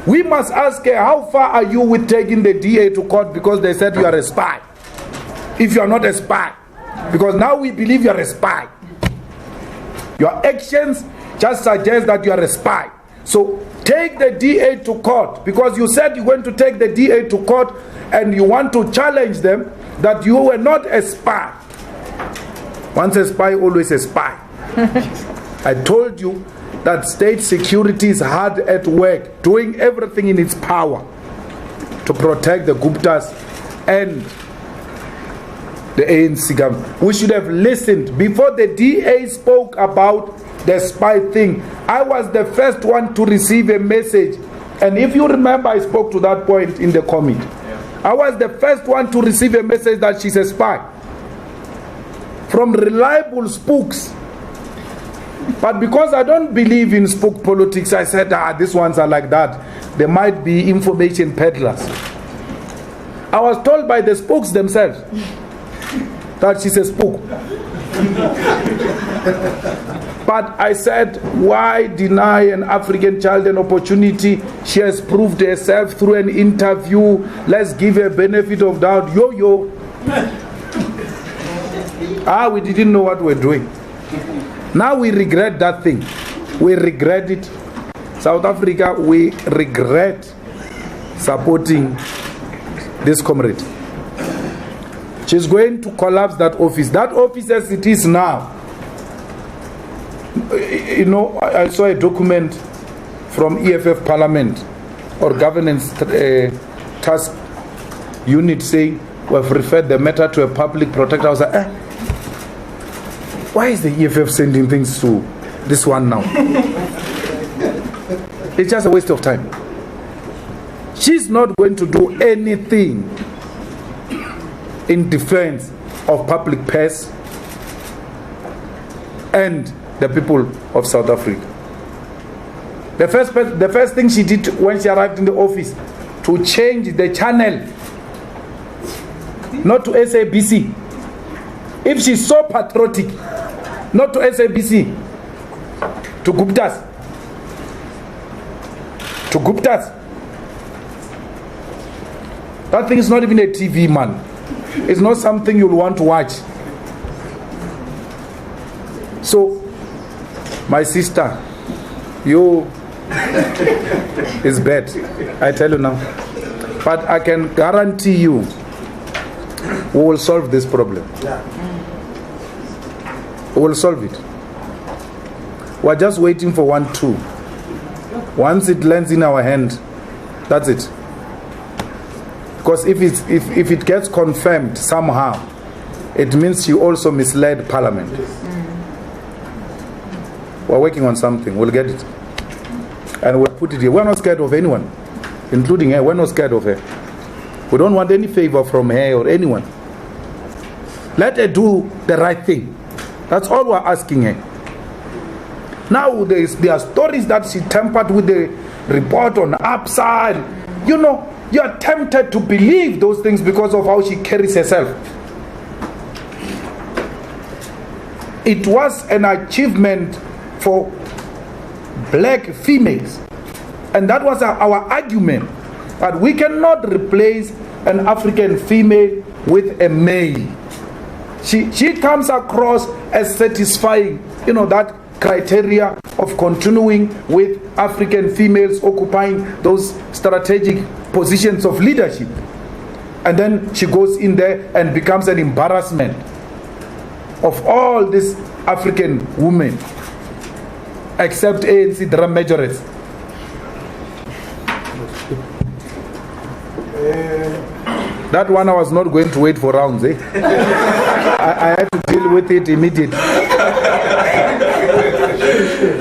We must ask her, how far are you with taking the DA to court because they said you are a spy? If you are not a spy. Because now we believe you are a spy. Your actions just suggest that you are a spy. So take the DA to court, because you said you're going to take the DA to court and you want to challenge them that you were not a spy. Once a spy, always a spy. I told you that state security is hard at work, doing everything in its power to protect the Guptas and the ANC government. We should have listened. Before the DA spoke about the spy thing, I was the first one to receive a message. And if you remember, I spoke to that point in the comment. I was the first one to receive a message that she's a spy from reliable spooks. But because I don't believe in spook politics, I said, these ones are like that. They might be information peddlers. I was told by the spooks themselves that she's a spook. But I said, why deny an African child an opportunity? She has proved herself through an interview. Let's give her benefit of doubt. Yo. We didn't know what we're doing. Now we regret that thing. We regret it. South Africa, we regret supporting this comrade. She's going to collapse that office. That office as it is now. You know, I saw a document from EFF Parliament or Governance Task Unit saying we have referred the matter to a public protector. I was like, why is the EFF sending things to this one now? It's just a waste of time. She's not going to do anything in defense of public purse and the people of South Africa. The first thing she did when she arrived in the office, to change the channel, not to SABC. If she's so patriotic, not to SABC, to Guptas. To Guptas. That thing is not even a TV, man. It's not something you'll want to watch. So, my sister, you is bad. I tell you now. But I can guarantee you, we will solve this problem. We will solve it. We're just waiting for 1-2. Once it lands in our hand, that's it. Because if it gets confirmed somehow, it means you also misled Parliament. We're working on something. We'll get it. And we'll put it here. We're not scared of anyone, including her. We're not scared of her. We don't want any favor from her or anyone. Let her do the right thing. That's all we're asking her. Now there are stories that she tampered with the report on Upside. You know, you are tempted to believe those things because of how she carries herself. It was an achievement for black females, and that was our argument, that we cannot replace an African female with a male. She comes across as satisfying, that criteria of continuing with African females occupying those strategic positions of leadership, and then she goes in there and becomes an embarrassment of all these African women, except ANC drum majorettes. That one I was not going to wait for rounds. I had to deal with it immediately.